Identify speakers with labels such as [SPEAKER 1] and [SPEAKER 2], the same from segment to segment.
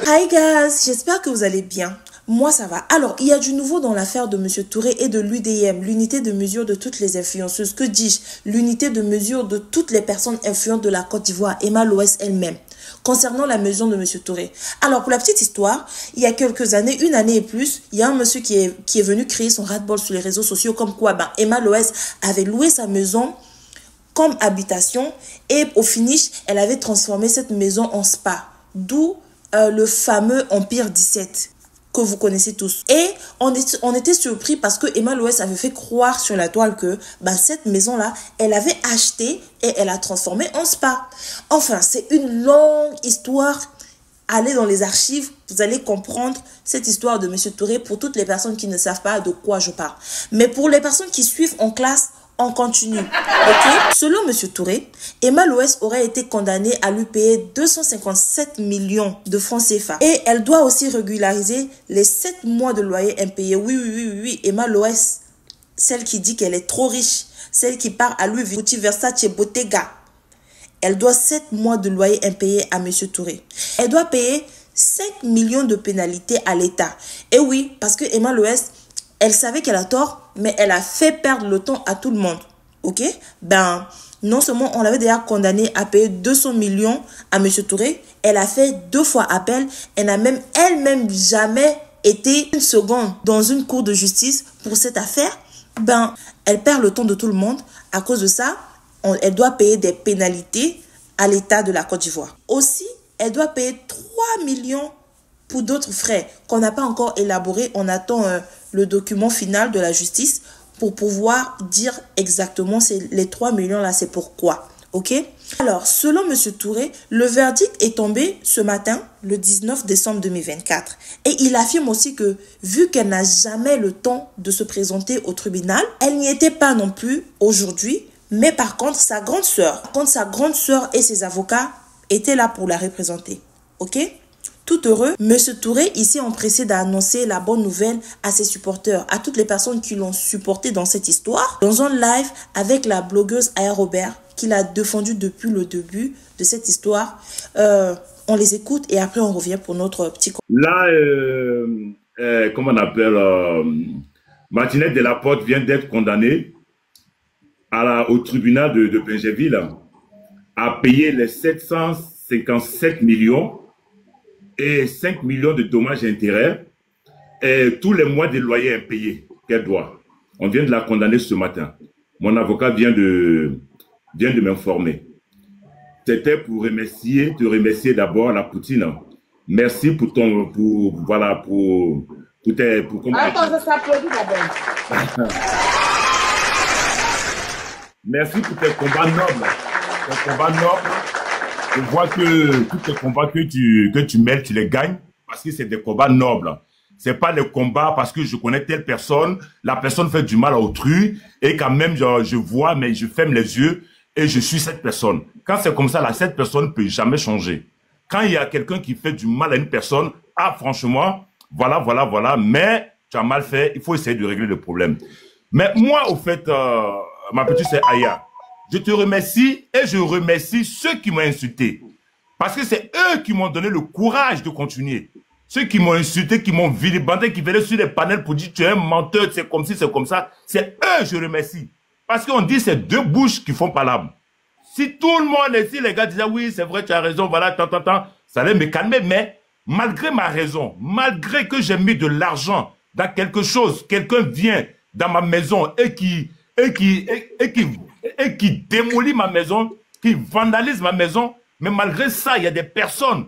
[SPEAKER 1] Hi guys, j'espère que vous allez bien. Moi ça va. Alors, il y a du nouveau dans l'affaire de Monsieur Touré et de l'UDM, l'unité de mesure de toutes les influenceuses. Que dis-je? L'unité de mesure de toutes les personnes influentes de la Côte d'Ivoire, Emma Loès elle-même, concernant la mesure de Monsieur Touré. Alors, pour la petite histoire, il y a quelques années, une année et plus, il y a un monsieur qui est venu créer son ras-le-bol sur les réseaux sociaux comme quoi Emma Loès avait loué sa maison comme habitation et au finish, elle avait transformé cette maison en spa. D'où le fameux Empire 17 que vous connaissez tous. Et on était surpris parce que Emma Loès avait fait croire sur la toile que cette maison-là, elle avait acheté et elle a transformé en spa. Enfin, c'est une longue histoire. Allez dans les archives, vous allez comprendre cette histoire de Monsieur Touré pour toutes les personnes qui ne savent pas de quoi je parle. Mais pour les personnes qui suivent en classe, on continue, ok? Selon Monsieur Touré, Emma Loès aurait été condamnée à lui payer 257 millions de francs CFA. Et elle doit aussi régulariser les 7 mois de loyer impayés. Oui, Emma Loès, celle qui dit qu'elle est trop riche, celle qui part à Louis Vuitton, Versace, Bottega. Elle doit 7 mois de loyer impayé à Monsieur Touré. Elle doit payer 5 millions de pénalités à l'État. Et oui, parce que Emma Loès, elle savait qu'elle a tort, mais elle a fait perdre le temps à tout le monde. Ok? Non seulement on l'avait déjà condamné à payer 200 millions à Monsieur Touré, elle a fait 2 fois appel. Elle n'a même elle-même jamais été une seconde dans une cour de justice pour cette affaire. Elle perd le temps de tout le monde. À cause de ça, elle doit payer des pénalités à l'État de la Côte d'Ivoire. Aussi, elle doit payer 3 millions pour d'autres frais qu'on n'a pas encore élaborés. On attend le document final de la justice pour pouvoir dire exactement les 3 millions là, c'est pourquoi. Ok? Alors, selon Monsieur Touré, le verdict est tombé ce matin, le 19 décembre 2024. Et il affirme aussi que, vu qu'elle n'a jamais le temps de se présenter au tribunal, elle n'y était pas non plus aujourd'hui, mais par contre, sa grande sœur et ses avocats étaient là pour la représenter. Ok? Tout heureux, Monsieur Touré ici empressé d'annoncer la bonne nouvelle à ses supporters, à toutes les personnes qui l'ont supporté dans cette histoire, dans un live avec la blogueuse Aya Robert, qui l'a défendu depuis le début de cette histoire. On les écoute et après on revient pour notre petit...
[SPEAKER 2] Là, comment on appelle, Martinette Delaporte vient d'être condamnée au tribunal de Pingerville à payer les 757 millions et 5 millions de dommages et intérêts et tous les mois de loyer impayés qu'elle doit. On vient de la condamner ce matin. Mon avocat vient de m'informer. C'était pour te remercier d'abord la Poutine. Merci pour ton,
[SPEAKER 3] Attends, ça s'applaudit d'abord.
[SPEAKER 2] Merci pour tes combats nobles. Tes combats nobles. Je vois que tous les combats que tu mêles, tu les gagnes parce que c'est des combats nobles. C'est pas les combats parce que je connais telle personne, la personne fait du mal à autrui et quand même je vois mais je ferme les yeux et je suis cette personne. Quand c'est comme ça, là, cette personne ne peut jamais changer. Quand il y a quelqu'un qui fait du mal à une personne, franchement, voilà, mais tu as mal fait, il faut essayer de régler le problème. Mais moi, au fait, ma petite c'est Aya. Je te remercie et je remercie ceux qui m'ont insulté. Parce que c'est eux qui m'ont donné le courage de continuer. Ceux qui m'ont insulté, qui m'ont vilipendé, qui venaient sur les panels pour dire tu es un menteur, c'est comme ci, c'est comme ça. C'est eux je remercie. Parce qu'on dit c'est 2 bouches qui font palabre. Si tout le monde ici, les gars disaient oui, c'est vrai, tu as raison, voilà, ça allait me calmer. Mais malgré ma raison, malgré que j'ai mis de l'argent dans quelque chose, quelqu'un vient dans ma maison et qui démolit ma maison, qui vandalise ma maison, mais malgré ça, il y a des personnes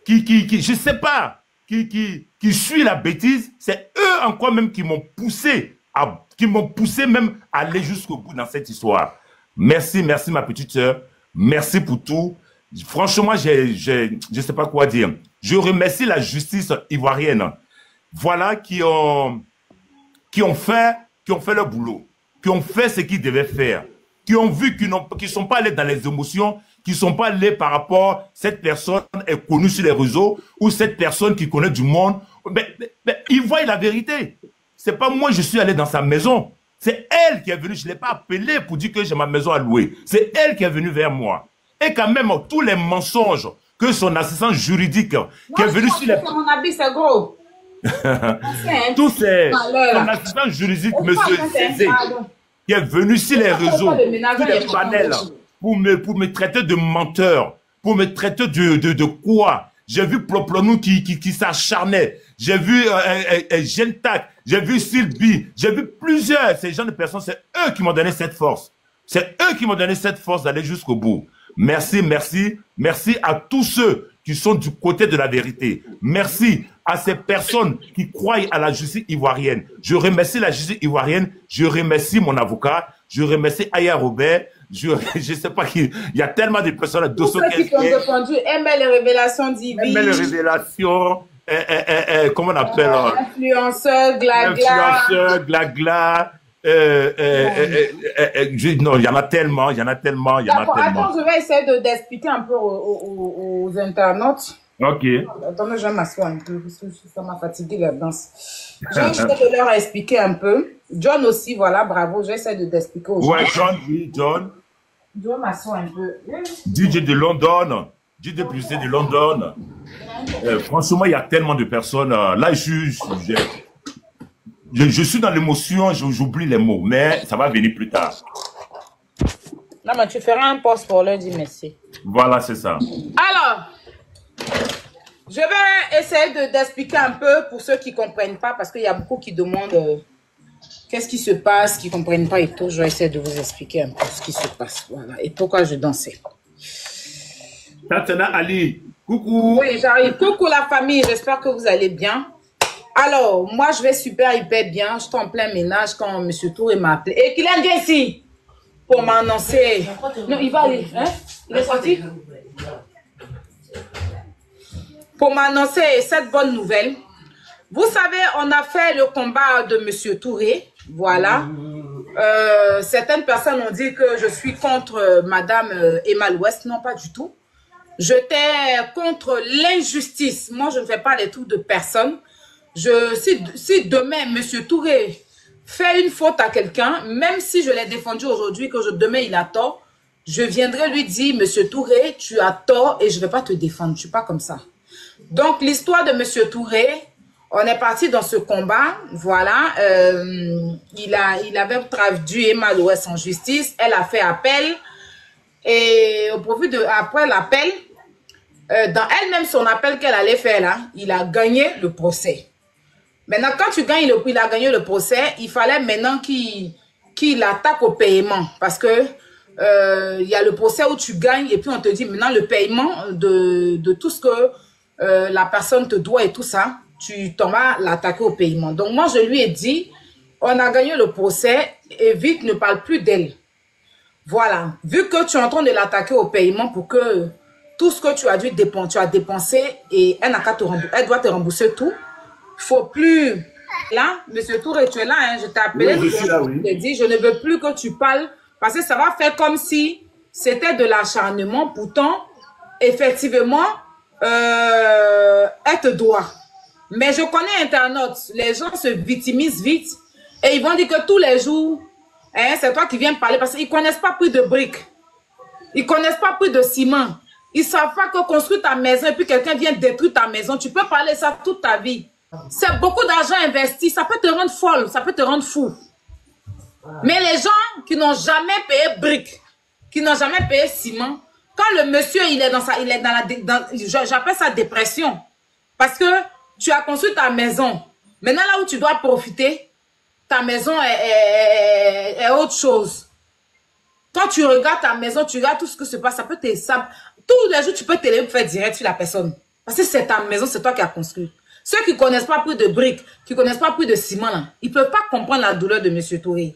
[SPEAKER 2] je sais pas, qui suivent la bêtise, c'est eux en quoi même qui m'ont poussé même à aller jusqu'au bout dans cette histoire. Merci ma petite sœur, merci pour tout. Franchement, je sais pas quoi dire. Je remercie la justice ivoirienne. Voilà, qui ont fait leur boulot, qui ont fait ce qu'ils devaient faire, qui ont vu qu'ils ne sont pas allés dans les émotions, qui ne sont pas allés par rapport, cette personne est connue sur les réseaux, ou cette personne qui connaît du monde. Mais ils voient la vérité. C'est pas moi, je suis allé dans sa maison. C'est elle qui est venue, je ne l'ai pas appelée pour dire que j'ai ma maison à louer. C'est elle qui est venue vers moi. Et quand même, tous les mensonges que son assistant juridique qui est venu sur les...
[SPEAKER 3] Mon habit, c'est gros.
[SPEAKER 2] Tous ces... Son assistant juridique, monsieur Cézé, qui est venu sur les réseaux, sur les panels, pour me traiter de menteur, pour me traiter de quoi? J'ai vu Ploplonou qui s'acharnait. J'ai vu Gentak, j'ai vu Sylvie, j'ai vu plusieurs, ces gens de personnes, c'est eux qui m'ont donné cette force. C'est eux qui m'ont donné cette force d'aller jusqu'au bout. Merci, merci, merci à tous ceux qui sont du côté de la vérité. Merci à ces personnes qui croient à la justice ivoirienne. Je remercie la justice ivoirienne, je remercie mon avocat, je remercie Aya Robert, je sais pas qui, il y a tellement de personnes.
[SPEAKER 3] Tous ceux qui ont défendu aimaient les révélations divines.
[SPEAKER 2] Aimaient les révélations, comment on appelle?
[SPEAKER 3] Influenceurs, glagla.
[SPEAKER 2] Influenceurs, glagla. Non, il y en a tellement, il y en a tellement, il y en a tellement.
[SPEAKER 3] Attends, je vais essayer d'expliquer un peu aux internautes.
[SPEAKER 2] Ok.
[SPEAKER 3] Attendez, je vais m'asseoir un peu, parce que ça m'a fatigué la danse. Je vais essayer de leur expliquer un peu. John aussi, voilà, bravo, j'essaie d'expliquer aux gens.
[SPEAKER 2] Ouais, John, oui, John.
[SPEAKER 3] Je vais m'asseoir un peu.
[SPEAKER 2] DJ de London, DJ plus de London. Franchement, il y a tellement de personnes. Là, je suis dans l'émotion, j'oublie les mots, mais ça va venir plus tard.
[SPEAKER 3] Non, mais tu feras un post pour leur dire merci.
[SPEAKER 2] Voilà, c'est ça.
[SPEAKER 3] Alors, je vais essayer d'expliquer un peu pour ceux qui ne comprennent pas, parce qu'il y a beaucoup qui demandent qu'est-ce qui se passe, qui ne comprennent pas et tout. Je vais essayer de vous expliquer un peu ce qui se passe. Voilà, et pourquoi je dansais.
[SPEAKER 2] Tatana Ali, coucou.
[SPEAKER 3] Oui, j'arrive. Coucou la famille, j'espère que vous allez bien. Alors, moi, je vais hyper bien. Je suis en plein ménage quand M. Touré m'a appelé. Et qu'il vient ici pour m'annoncer. Non, il va aller. Hein? Il est sorti? Pour m'annoncer cette bonne nouvelle. Vous savez, on a fait le combat de M. Touré. Voilà. Certaines personnes ont dit que je suis contre Madame Emma West. Non, pas du tout. J'étais contre l'injustice. Moi, je ne fais pas les trucs de personne. Si demain, M. Touré fait une faute à quelqu'un, même si je l'ai défendu aujourd'hui, que demain il a tort, je viendrai lui dire, M. Touré, tu as tort et je ne vais pas te défendre. Je ne suis pas comme ça. Donc, l'histoire de M. Touré, on est parti dans ce combat. Voilà. Il avait traduit Emma Louest en justice. Elle a fait appel. Et au profit après l'appel, dans elle-même, son appel qu'elle allait faire là, il a gagné le procès. Maintenant, quand tu gagnes il a gagné le procès, il fallait maintenant qu'il attaque au paiement. Parce que il y a le procès où tu gagnes et puis on te dit maintenant le paiement de tout ce que la personne te doit et tout ça, tu t'en vas l'attaquer au paiement. Donc moi, je lui ai dit, on a gagné le procès et vite, ne parle plus d'elle. Voilà. Vu que tu es en train de l'attaquer au paiement pour que tout ce que tu as dépensé et elle doit te rembourser tout. Il ne faut plus. Là, M. Touré, tu es là, hein, je t'ai appelé.
[SPEAKER 2] Oui, je suis là, oui.
[SPEAKER 3] Je t'ai dit, je ne veux plus que tu parles parce que ça va faire comme si c'était de l'acharnement. Pourtant, effectivement, elle te doit. Mais je connais Internet. Les gens se victimisent vite et ils vont dire que tous les jours, hein, c'est toi qui viens parler parce qu'ils ne connaissent pas prix de briques. Ils ne connaissent pas prix de ciment. Ils ne savent pas que construire ta maison et puis quelqu'un vient détruire ta maison. Tu peux parler ça toute ta vie. C'est beaucoup d'argent investi. Ça peut te rendre folle. Ça peut te rendre fou. Mais les gens qui n'ont jamais payé briques, qui n'ont jamais payé ciment, quand le monsieur, il est j'appelle ça dépression. Parce que tu as construit ta maison. Maintenant, là où tu dois profiter, ta maison est autre chose. Quand tu regardes ta maison, tu regardes tout ce que se passe, tous les jours, tu peux faire direct sur la personne. Parce que c'est ta maison, c'est toi qui as construit. Ceux qui ne connaissent pas plus de briques, qui ne connaissent pas plus de ciment, là, ils ne peuvent pas comprendre la douleur de M. Touré.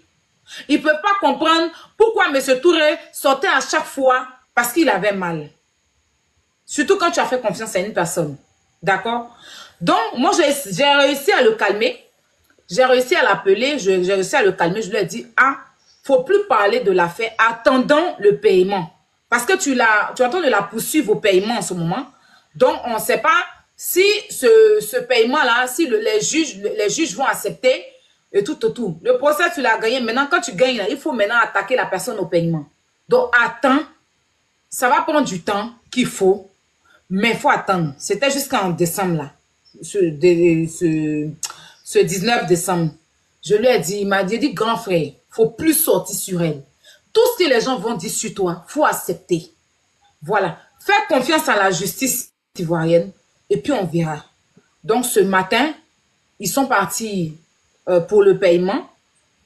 [SPEAKER 3] Ils ne peuvent pas comprendre pourquoi M. Touré sortait à chaque fois parce qu'il avait mal. Surtout quand tu as fait confiance à une personne. D'accord? Donc, moi, j'ai réussi à le calmer. J'ai réussi à l'appeler, j'ai réussi à le calmer. Je lui ai dit, il ne faut plus parler de l'affaire. Attendons le paiement. Parce que tu es en train de la poursuivre au paiement en ce moment. Donc, on ne sait pas si ce paiement-là, si les juges vont accepter et tout. Le procès, tu l'as gagné. Maintenant, quand tu gagnes, là, il faut maintenant attaquer la personne au paiement. Donc, attends ça va prendre du temps qu'il faut, mais il faut attendre. C'était jusqu'en décembre, là. Ce 19 décembre. Je lui ai dit, il m'a dit, grand frère, il ne faut plus sortir sur elle. Tout ce que les gens vont dire sur toi, il faut accepter. Voilà. Fais confiance à la justice ivoirienne et puis on verra. Donc, ce matin, ils sont partis pour le paiement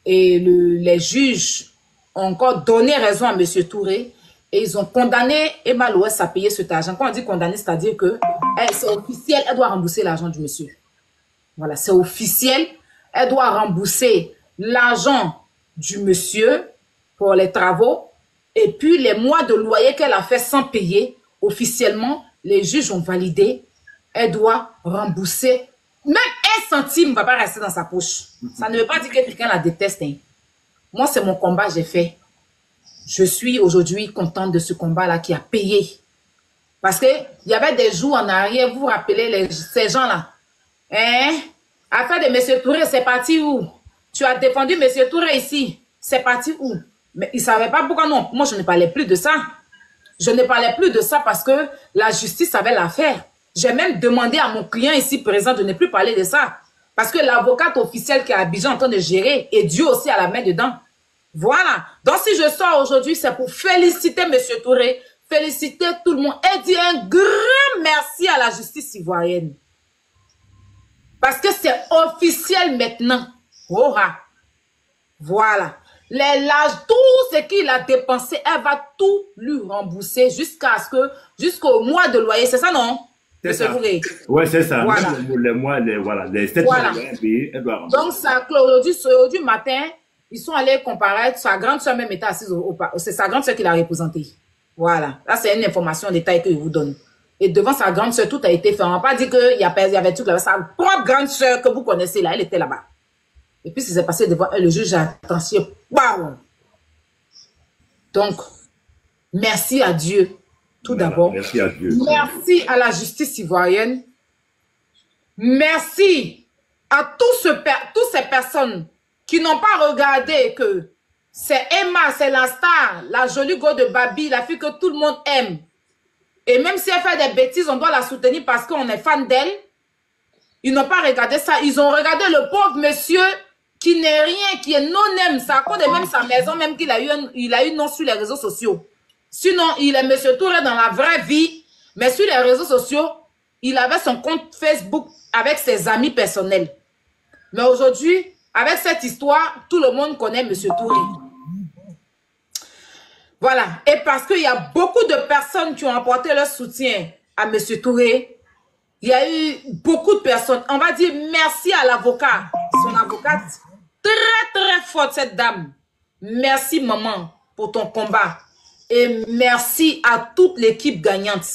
[SPEAKER 3] et les juges ont encore donné raison à M. Touré et ils ont condamné Emma Loès à payer cet argent. Quand on dit condamné, c'est-à-dire que c'est officiel, elle doit rembourser l'argent du monsieur. Voilà, c'est officiel, elle doit rembourser l'argent du monsieur pour les travaux et puis les mois de loyer qu'elle a fait sans payer, officiellement, les juges ont validé, elle doit rembourser. Même un centime ne va pas rester dans sa poche. Ça ne veut pas dire que quelqu'un la déteste. Hein. Moi, c'est mon combat, j'ai fait. Je suis aujourd'hui contente de ce combat-là qui a payé. Parce qu'il y avait des jours en arrière, vous vous rappelez ces gens-là. Hein? Affaire de M. Touré, c'est parti où? Tu as défendu M. Touré ici. C'est parti où? Mais ils ne savaient pas pourquoi non. Moi, je ne parlais plus de ça. Je ne parlais plus de ça parce que la justice avait l'affaire. J'ai même demandé à mon client ici présent de ne plus parler de ça. Parce que l'avocate officielle qui est à Abidjan en train de gérer et Dieu aussi a la main dedans. Voilà. Donc si je sors aujourd'hui, c'est pour féliciter M. Touré, féliciter tout le monde et dire un grand merci à la justice ivoirienne. Parce que c'est officiel maintenant. Oh, voilà. Tout ce qu'il a dépensé, elle va tout lui rembourser jusqu'au mois de loyer. C'est ça, non?
[SPEAKER 2] C'est ça. Oui, c'est ça.
[SPEAKER 3] Voilà.
[SPEAKER 2] Les 7 mois payés, elle doit rembourser.
[SPEAKER 3] Donc, ça, aujourd'hui matin, ils sont allés comparer. Sa grande soeur même était assise c'est sa grande soeur qui l'a représentée. Voilà. Là, c'est une information en détail que je vous donne. Et devant sa grande soeur, tout a été fait. On ne va pas dire qu'il y avait tout là. Sa propre grande soeur que vous connaissez là, elle était là-bas. Et puis, ce qui s'est passé devant elle, le juge a tranché. Waouh! Donc, merci à Dieu, tout d'abord.
[SPEAKER 2] Merci à Dieu.
[SPEAKER 3] Merci à la justice ivoirienne. Merci à toutes ces personnes qui n'ont pas regardé que c'est Emma, c'est la star, la jolie go de Babi, la fille que tout le monde aime. Et même si elle fait des bêtises, on doit la soutenir parce qu'on est fan d'elle. Ils n'ont pas regardé ça. Ils ont regardé le pauvre monsieur qui n'est rien, qui est non-aime. C'est à cause de même sa maison, même qu'il a eu nom sur les réseaux sociaux. Sinon, il est monsieur Touré dans la vraie vie, mais sur les réseaux sociaux, il avait son compte Facebook avec ses amis personnels. Mais aujourd'hui, avec cette histoire, tout le monde connaît monsieur Touré. Voilà. Et parce qu'il y a beaucoup de personnes qui ont apporté leur soutien à monsieur Touré, il y a eu beaucoup de personnes. On va dire merci à l'avocat, son avocate. Très, très forte, cette dame. Merci, maman, pour ton combat. Et merci à toute l'équipe gagnante.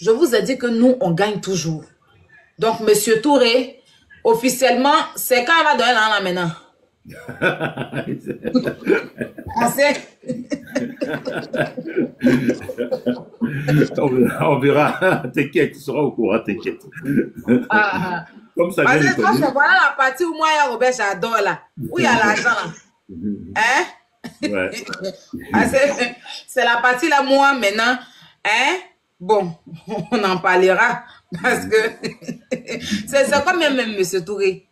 [SPEAKER 3] Je vous ai dit que nous, on gagne toujours. Donc, monsieur Touré, officiellement, c'est quand elle va donner là maintenant.
[SPEAKER 2] On verra. T'inquiète, tu seras au courant, t'inquiète. Comme ça,
[SPEAKER 3] voilà la partie où moi, Robert, j'adore là. Où il y a l'argent là. Hein? Ouais. C'est la partie là, moi, maintenant. Hein? Bon, on en parlera. Parce que c'est quand même, M. Touré.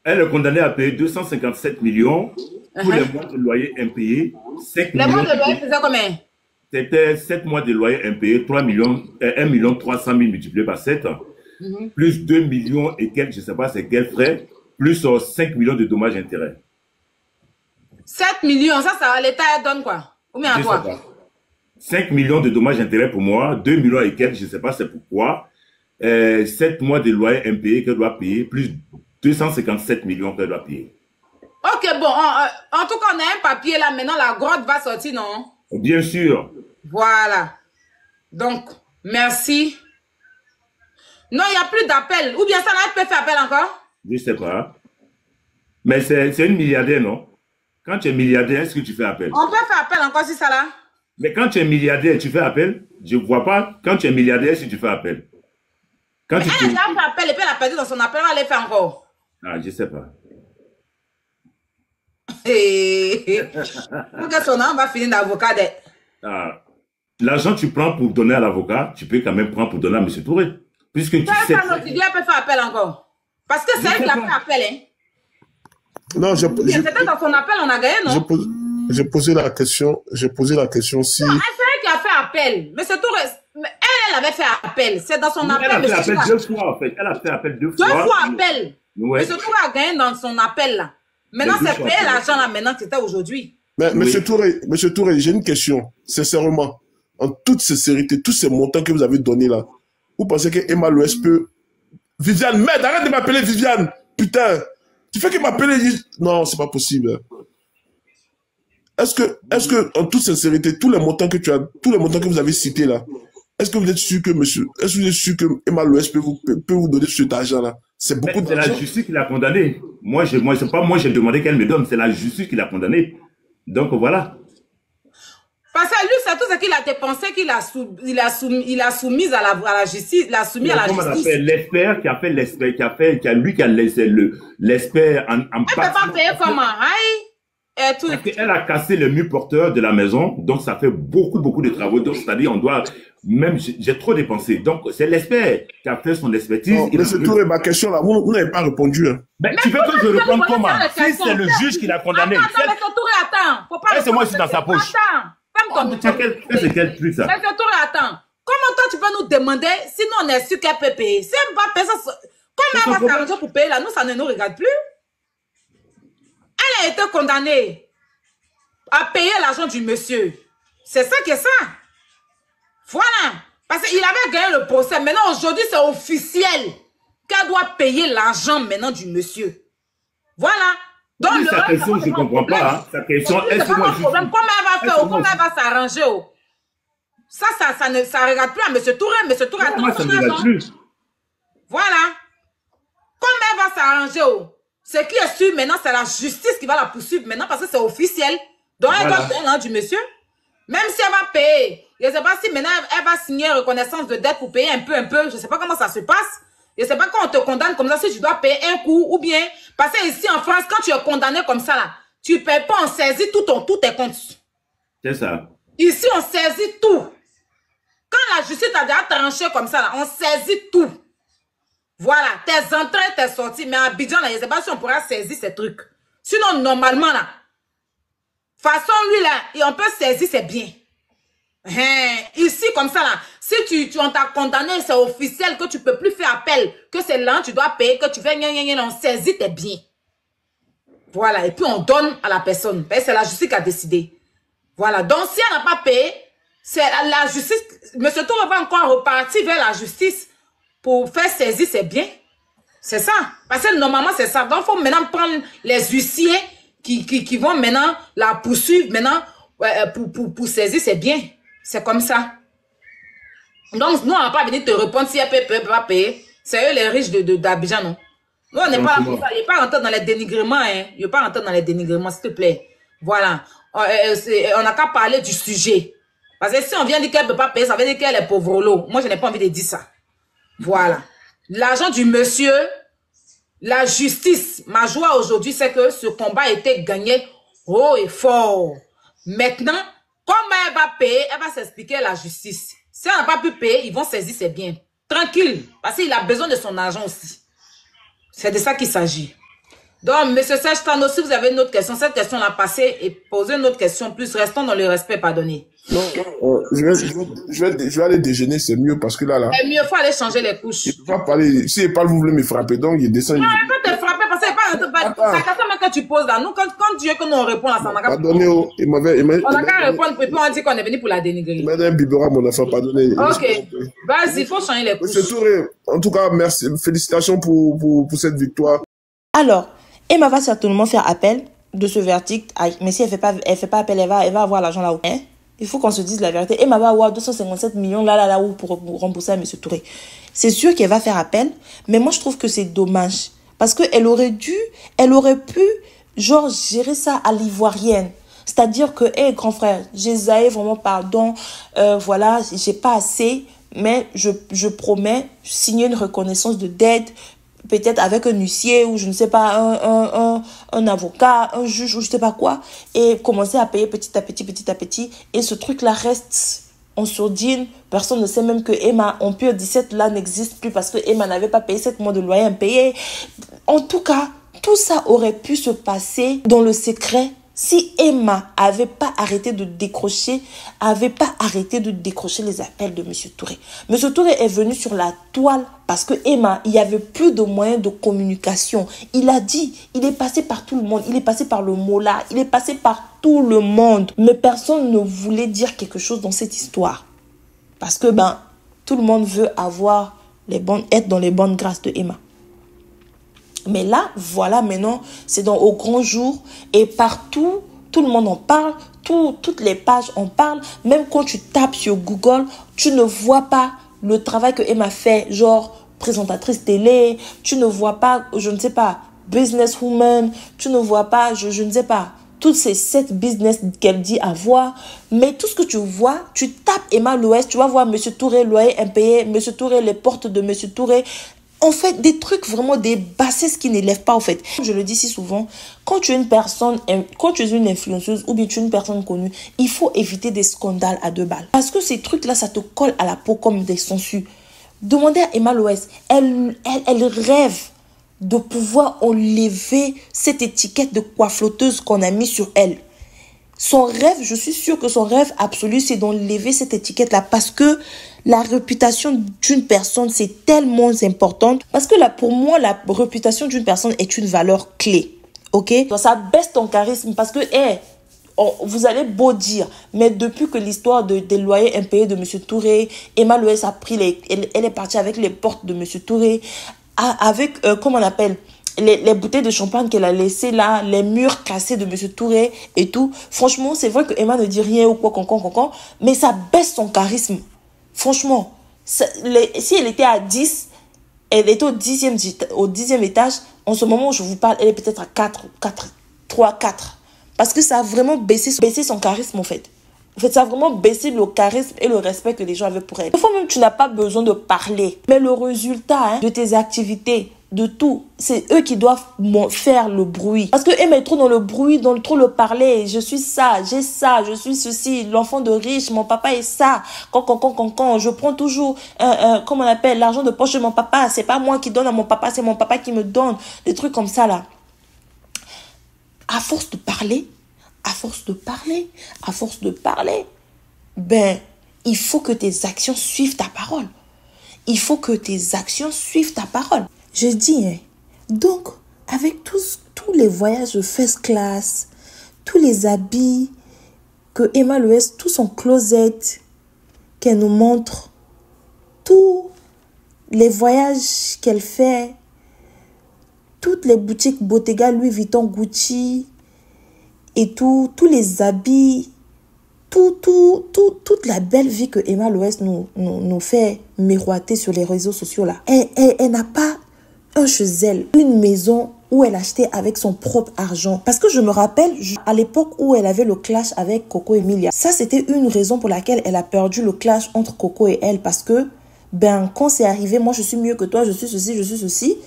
[SPEAKER 2] Elle est condamnée à payer 257 millions pour les mois de loyer impayés.
[SPEAKER 3] Les mois de loyer, c'est combien?
[SPEAKER 2] C'était 7 mois de loyer impayés, 1 million 300 000 multiplié par 7. Plus 2 millions et quelques, je ne sais pas c'est quel frais, plus 5 millions de dommages intérêts.
[SPEAKER 3] 7 millions, ça l'État donne quoi? Ou bien à toi?
[SPEAKER 2] 5 millions de dommages intérêts pour moi, 2 millions et quelques, je ne sais pas c'est pourquoi. 7 mois de loyer impayé qu'elle doit payer, plus 257 millions qu'elle doit payer.
[SPEAKER 3] Ok, bon, en tout cas, on a un papier là, maintenant la grotte va sortir, non?
[SPEAKER 2] Bien sûr.
[SPEAKER 3] Voilà. Donc, merci. Non, il n'y a plus d'appel. Ou bien ça, là, elle peut faire appel encore?
[SPEAKER 2] Je ne sais pas. Mais c'est une milliardaire, non? Quand tu es milliardaire, est-ce que tu fais appel?
[SPEAKER 3] On peut faire appel encore si ça là?
[SPEAKER 2] Mais quand tu es milliardaire, tu fais appel? Je ne vois pas quand tu es milliardaire si tu fais appel. Quand
[SPEAKER 3] elle a déjà fait appel et puis elle a perdu dans son appel, elle l'a fait encore.
[SPEAKER 2] Ah, je ne sais pas.
[SPEAKER 3] Pour que son nom va finir d'avocat.
[SPEAKER 2] Ah. L'argent tu prends pour donner à l'avocat, tu peux quand même prendre pour donner à M. Touré. Puisque tu sais...
[SPEAKER 3] Il peut faire appel encore. Parce que c'est elle qui a fait appel. Hein.
[SPEAKER 4] Non,
[SPEAKER 3] c'était dans son appel, on a gagné, non?
[SPEAKER 4] J'ai posé la question si...
[SPEAKER 3] Non, c'est elle qui a fait appel. M. Touré, elle avait fait appel. C'est dans son appel.
[SPEAKER 2] Elle a fait appel 2 fois, en fait. Elle a fait appel 2 fois.
[SPEAKER 3] 2 fois appel.
[SPEAKER 2] Ouais.
[SPEAKER 3] M. Touré a gagné dans son appel, là. Maintenant, c'est payé l'argent, là, maintenant, c'était aujourd'hui.
[SPEAKER 4] Mais oui. Monsieur Touré, j'ai une question, sincèrement. En toute sincérité, tous ces montants que vous avez donnés là, vous pensez que Emma Louès peut... Viviane, merde, arrête de m'appeler Viviane. Putain, tu fais que m'appeler... Non, c'est pas possible. Est-ce que, en toute sincérité, tous les montants que vous avez cités là, est-ce que vous êtes sûr que Emma Louès peut vous donner cet argent-là? C'est beaucoup d'argent.
[SPEAKER 2] C'est la justice qui l'a condamné. C'est pas moi, j'ai demandé qu'elle me donne, c'est la justice qui l'a condamné. Donc voilà.
[SPEAKER 3] Parce que lui, c'est tout ce qu'il a dépensé qu'il a soumis à la justice. Il a soumis à la justice.
[SPEAKER 2] Comment on appelle l'expert qui a fait l'expert, qui a laissé l'expert en
[SPEAKER 3] elle ne peut pas payer comment?
[SPEAKER 2] Parce qu'elle a cassé le mur porteur de la maison, donc ça fait beaucoup de travaux. Donc c'est-à-dire on doit même j'ai trop dépensé. Donc c'est l'expert qui a fait son expertise.
[SPEAKER 4] Monsieur Touré, ma question là, vous n'avez pas répondu. Hein.
[SPEAKER 2] Mais tu veux que je réponde comment? Si c'est le juge qui l'a condamné.
[SPEAKER 3] Attends, Touré, attends. Faut pas.
[SPEAKER 2] C'est moi ici dans sa poche.
[SPEAKER 3] Attends.
[SPEAKER 2] C'est quel truc ça?
[SPEAKER 3] Monsieur Touré, attends. Comment toi tu peux nous demander si nous on est sûr qu'elle peut payer? Si elle va payer ça, comment elle va s'arranger pour payer là? Nous ça ne nous regarde plus. Elle a été condamnée à payer l'argent du monsieur. C'est ça qui est ça. Voilà. Parce qu'il avait gagné le procès. Maintenant, aujourd'hui, c'est officiel qu'elle doit payer l'argent maintenant du monsieur. Voilà. Donc,
[SPEAKER 2] oui, sa question, je ne comprends pas. Hein. Sa question, est-ce que moi,
[SPEAKER 3] comment elle va faire? Comment elle va s'arranger? Ça ne regarde plus à M. Touré. M. Touré, attends.
[SPEAKER 2] Moi, ça ne regarde plus.
[SPEAKER 3] Voilà. Comment elle va s'arranger? Ce qui est sûr maintenant, c'est la justice qui va la poursuivre maintenant parce que c'est officiel. Donc, elle doit payer l'argent du monsieur. Même si elle va payer, je ne sais pas si maintenant elle va signer une reconnaissance de dette pour payer un peu. Je ne sais pas comment ça se passe. Je ne sais pas quand on te condamne comme ça, si tu dois payer un coup ou bien. Parce que ici en France, quand tu es condamné comme ça, là, tu ne payes pas, on saisit tous tes comptes.
[SPEAKER 2] C'est ça.
[SPEAKER 3] Ici, on saisit tout. Quand la justice a déjà tranché comme ça, là, on saisit tout. Voilà, tes entrées, tes sorties. Mais à Abidjan, là, je ne sais pas si on pourra saisir ces trucs. Sinon, normalement, là, façon, lui, là, et on peut saisir ses biens. Ici, comme ça, là, si on t'a condamné, c'est officiel que tu ne peux plus faire appel, que c'est là, tu dois payer, que tu fais on saisit tes biens. Voilà, et puis on donne à la personne. C'est la justice qui a décidé. Voilà, donc si elle n'a pas payé, c'est la justice. M. Touré va encore repartir vers la justice pour faire saisir ses biens. C'est ça. Parce que normalement, c'est ça. Donc, il faut maintenant prendre les huissiers qui vont maintenant la poursuivre maintenant pour saisir ses biens. C'est comme ça. Donc, nous, on n'a pas venu te répondre si elle peut pas payer. C'est eux les riches d'Abidjan, non? Nous, on n'est pas là pour ça. Il n'est pas rentré dans les dénigrements, hein. Il n'est pas rentré dans les dénigrements, s'il te plaît. Voilà. On n'a qu'à parler du sujet. Parce que si on vient dire qu'elle ne peut pas payer, ça veut dire qu'elle est pauvre l'eau. Moi, je n'ai pas envie de dire ça. Voilà. L'argent du monsieur, la justice. Ma joie aujourd'hui, c'est que ce combat a été gagné haut et fort. Maintenant, comment elle va payer, elle va s'expliquer à la justice. Si elle n'a pas pu payer, ils vont saisir ses biens. Tranquille. Parce qu'il a besoin de son argent aussi. C'est de ça qu'il s'agit. Donc, M. Serge Tano, si vous avez une autre question, cette question-là, passez et posez une autre question. Plus, restons dans le respect, pardonnez.
[SPEAKER 4] Non, je vais aller déjeuner, c'est mieux parce que là.
[SPEAKER 3] C'est mieux, il faut aller changer les couches.
[SPEAKER 4] Il ne peut pas parler. Si il parle, vous voulez me frapper, donc il descend.
[SPEAKER 3] Non, il peut te frapper parce que c'est pas la question que tu poses là. Nous, quand Dieu que nous on répond là, ça n'a qu'à.
[SPEAKER 4] Pardonnez, on
[SPEAKER 3] n'a qu'à répondre, puis on dit qu'on est venu pour la dénigrer.
[SPEAKER 4] Il m'a donné un biberon à mon enfant, pardonnez.
[SPEAKER 3] Ok, vas-y, il faut changer les couches.
[SPEAKER 4] Monsieur Touré, en tout cas, merci, félicitations pour cette victoire.
[SPEAKER 1] Alors, Emma va certainement faire appel de ce verdict, mais si elle fait pas appel, elle va avoir l'argent là où. Hein? Il faut qu'on se dise la vérité. Emma va avoir 257 millions là où pour rembourser à M. Touré. C'est sûr qu'elle va faire appel, mais moi je trouve que c'est dommage. Parce qu'elle aurait pu, genre, gérer ça à l'ivoirienne. C'est-à-dire que, hé, grand frère, Jésaïe, vraiment pardon, voilà, j'ai pas assez, mais je promets signer une reconnaissance de dette, peut-être avec un huissier ou je ne sais pas, un avocat, un juge ou je ne sais pas quoi, et commencer à payer petit à petit, et ce truc-là reste on sourdine, personne ne sait même que Emma, en pure 17 là, n'existe plus parce que Emma n'avait pas payé 7 mois de loyer impayé. En tout cas, tout ça aurait pu se passer dans le secret si Emma avait pas arrêté de décrocher les appels de M. Touré. M. Touré est venu sur la toile parce que Emma, il n'y avait plus de moyens de communication. Il a dit, il est passé par tout le monde, il est passé par le Mola, il est passé par tout le monde. Mais personne ne voulait dire quelque chose dans cette histoire. Parce que tout le monde veut être dans les bonnes grâces de Emma. Mais là, voilà, maintenant, c'est au grand jour et partout, tout le monde en parle, toutes les pages en parlent. Même quand tu tapes sur Google, tu ne vois pas le travail que Emma fait, genre présentatrice télé, tu ne vois pas, je ne sais pas, businesswoman, tu ne vois pas, je ne sais pas, toutes ces 7 business qu'elle dit avoir. Mais tout ce que tu vois, tu tapes Emma Loès, tu vas voir M. Touré, loyer impayé, M. Touré, les portes de M. Touré. En fait, des trucs vraiment des bassesses qui n'élèvent pas, en fait. Je le dis si souvent, quand tu es une influenceuse ou bien tu es une personne connue, il faut éviter des scandales à 2 balles. Parce que ces trucs-là, ça te colle à la peau comme des sangsues. Demandez à Emma Loès, elle rêve de pouvoir enlever cette étiquette de coifflotteuse qu'on a mis sur elle. Son rêve, je suis sûre que son rêve absolu, c'est d'enlever cette étiquette-là parce que la réputation d'une personne, c'est tellement important. Parce que là, pour moi, la réputation d'une personne est une valeur clé. Ok? Ça baisse ton charisme parce que, vous allez beau dire, mais depuis que l'histoire des loyers impayés de M. Touré, Emma Loès a pris elle est partie avec les portes de M. Touré, avec, comment on appelle, les bouteilles de champagne qu'elle a laissées là, les murs cassés de M. Touré et tout. Franchement, c'est vrai que Emma ne dit rien ou quoi, mais ça baisse son charisme. Franchement, si elle était à 10, elle était au 10e étage, en ce moment où je vous parle, elle est peut-être à 3, 4. Parce que ça a vraiment baissé son charisme en fait. En fait, ça a vraiment baissé le charisme et le respect que les gens avaient pour elle. Des fois même, tu n'as pas besoin de parler. Mais le résultat de tes activités, de tout, c'est eux qui doivent faire le bruit. Parce que Emma est trop dans le bruit, dans trop le parler. Je suis ça, j'ai ça, je suis ceci, l'enfant de riche, mon papa est ça. Quand, je prends toujours, comment on appelle, l'argent de poche de mon papa. C'est pas moi qui donne à mon papa, c'est mon papa qui me donne. Des trucs comme ça là. À force de parler, il faut que tes actions suivent ta parole. Je dis, donc, avec tous les voyages first class, tous les habits que Emma Loès, tout son closet qu'elle nous montre, tous les voyages qu'elle fait, toutes les boutiques Bottega, Louis Vuitton, Gucci et tous les habits, toute la belle vie que Emma Loès nous fait miroiter sur les réseaux sociaux là. Elle n'a pas chez elle une maison où elle achetait avec son propre argent. Parce que je me rappelle, à l'époque où elle avait le clash avec Coco Emilia, ça c'était une raison pour laquelle elle a perdu le clash entre Coco et elle. Parce que, quand c'est arrivé, moi je suis mieux que toi, je suis ceci.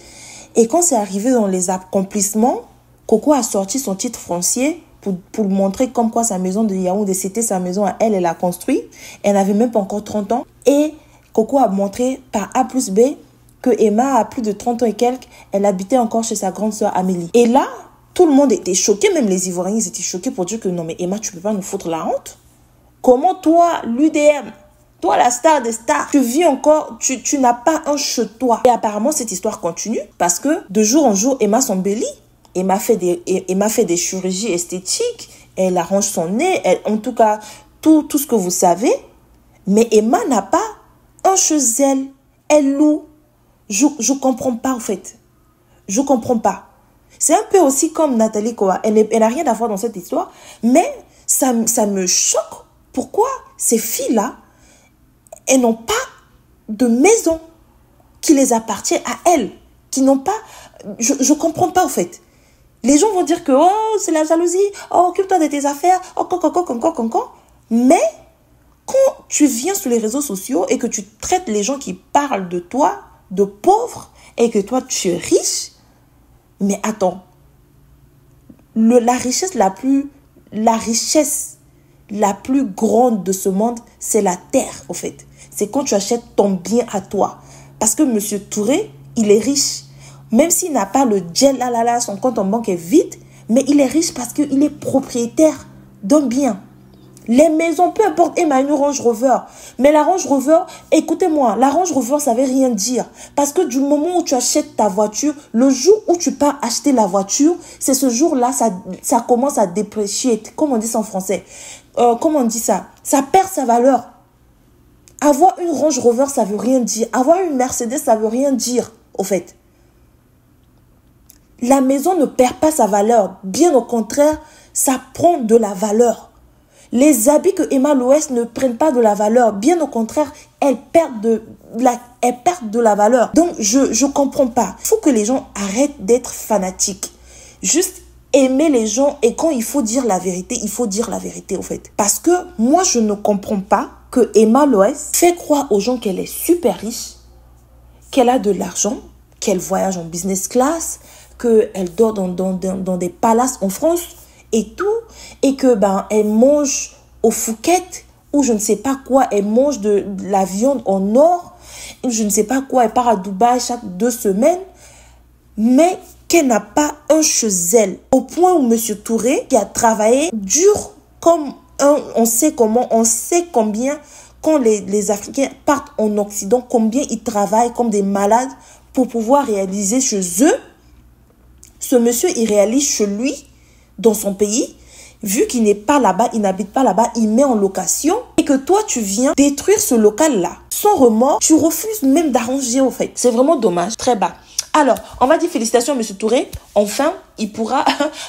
[SPEAKER 1] Et quand c'est arrivé dans les accomplissements, Coco a sorti son titre foncier pour montrer comme quoi sa maison de Yaoundé, c'était sa maison à elle, elle l'a construit. Elle n'avait même pas encore 30 ans. Et Coco a montré par A plus B que Emma a plus de 30 ans et quelques, elle habitait encore chez sa grande sœur Amélie. Et là, tout le monde était choqué, même les Ivoiriens, ils étaient choqués pour dire que non mais Emma, tu peux pas nous foutre la honte. Comment toi, l'UDM, toi la star des stars, tu vis encore, tu n'as pas un chez toi. Et apparemment, cette histoire continue parce que de jour en jour, Emma s'embellit. Emma fait des chirurgies esthétiques, elle arrange son nez, en tout cas, tout ce que vous savez. Mais Emma n'a pas un chez elle. Elle loue. Je comprends pas en fait. Je comprends pas. C'est un peu aussi comme Nathalie Koa. Elle n'a rien à voir dans cette histoire. Mais ça me choque. Pourquoi ces filles-là, elles n'ont pas de maison qui les appartient à elles. Qui n'ont pas... Je comprends pas en fait. Les gens vont dire que oh, c'est la jalousie. Oh, occupe-toi de tes affaires. Oh, Mais quand tu viens sur les réseaux sociaux et que tu traites les gens qui parlent de toi de pauvres et que toi tu es riche, mais attends, la richesse la plus grande de ce monde, c'est la terre, au fait. C'est quand tu achètes ton bien à toi. Parce que M. Touré, il est riche. Même s'il n'a pas le gel, son compte en banque est vide, mais il est riche parce qu'il est propriétaire d'un bien. Les maisons, peu importe, et une Range Rover. Mais la Range Rover, écoutez-moi, la Range Rover, ça ne veut rien dire. Parce que du moment où tu achètes ta voiture, le jour où tu pars acheter la voiture, c'est ce jour-là, ça commence à déprécier. Comment on dit ça en français? Comment on dit ça? Ça perd sa valeur. Avoir une Range Rover, ça ne veut rien dire. Avoir une Mercedes, ça ne veut rien dire, au fait. La maison ne perd pas sa valeur. Bien au contraire, ça prend de la valeur. Les habits que Emma Loès ne prennent pas de la valeur. Bien au contraire, elles perdent de la valeur. Donc, je ne comprends pas. Il faut que les gens arrêtent d'être fanatiques. Juste aimer les gens et quand il faut dire la vérité, il faut dire la vérité, au fait. Parce que moi, je ne comprends pas que Emma Loès fait croire aux gens qu'elle est super riche, qu'elle a de l'argent, qu'elle voyage en business class, qu'elle dort dans des palaces en France et tout, et que elle mange au Phuket ou je ne sais pas quoi, elle mange de la viande en or, je ne sais pas quoi, elle part à Dubaï chaque 2 semaines, mais qu'elle n'a pas un chez elle. Au point où M. Touré, qui a travaillé dur comme on sait combien, quand les Africains partent en Occident, combien ils travaillent comme des malades pour pouvoir réaliser chez eux. Ce monsieur, il réalise chez lui, dans son pays, vu qu'il n'est pas là-bas, il n'habite pas là-bas, il met en location, et que toi, tu viens détruire ce local-là. Sans remords, tu refuses même d'arranger, au fait. C'est vraiment dommage, très bas. Alors, on va dire félicitations à M. Touré. Enfin, il pourra,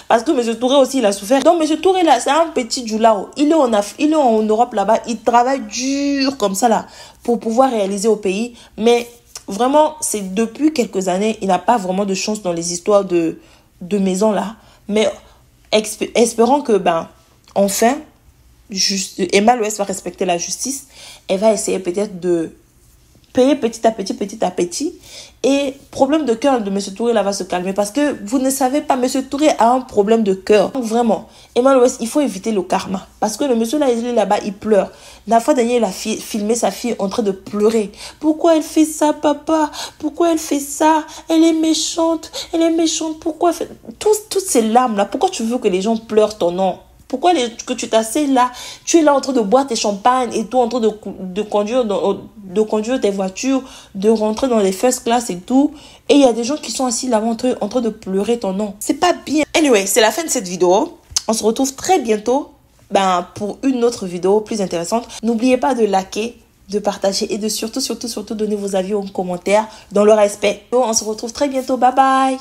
[SPEAKER 1] parce que M. Touré aussi, il a souffert. Donc, M. Touré, là, c'est un petit Djoulao. Il est en Europe, là-bas. Il travaille dur, comme ça, là, pour pouvoir réaliser au pays. Mais vraiment, c'est depuis quelques années, il n'a pas vraiment de chance dans les histoires de maison, là. Mais espérons que, enfin, Emma Loès va respecter la justice. Elle va essayer peut-être de payer petit à petit. Et problème de cœur de M. Touré là va se calmer. Parce que vous ne savez pas, M. Touré a un problème de cœur. Donc vraiment, Emma Loès, il faut éviter le karma. Parce que le monsieur là, il est là-bas, il pleure. La fois dernière, il a filmé sa fille en train de pleurer. Pourquoi elle fait ça, papa? Pourquoi elle fait ça? Elle est méchante. Pourquoi elle fait... Toutes ces larmes là, pourquoi tu veux que les gens pleurent ton nom? Pourquoi que tu t'assieds là? Tu es là en train de boire tes champagnes et tout, en train de conduire tes voitures, de rentrer dans les first class et tout. Et il y a des gens qui sont assis là en train de pleurer ton nom. C'est pas bien. Anyway, c'est la fin de cette vidéo. On se retrouve très bientôt pour une autre vidéo plus intéressante. N'oubliez pas de liker, de partager et de surtout donner vos avis en commentaire dans le respect. On se retrouve très bientôt. Bye bye.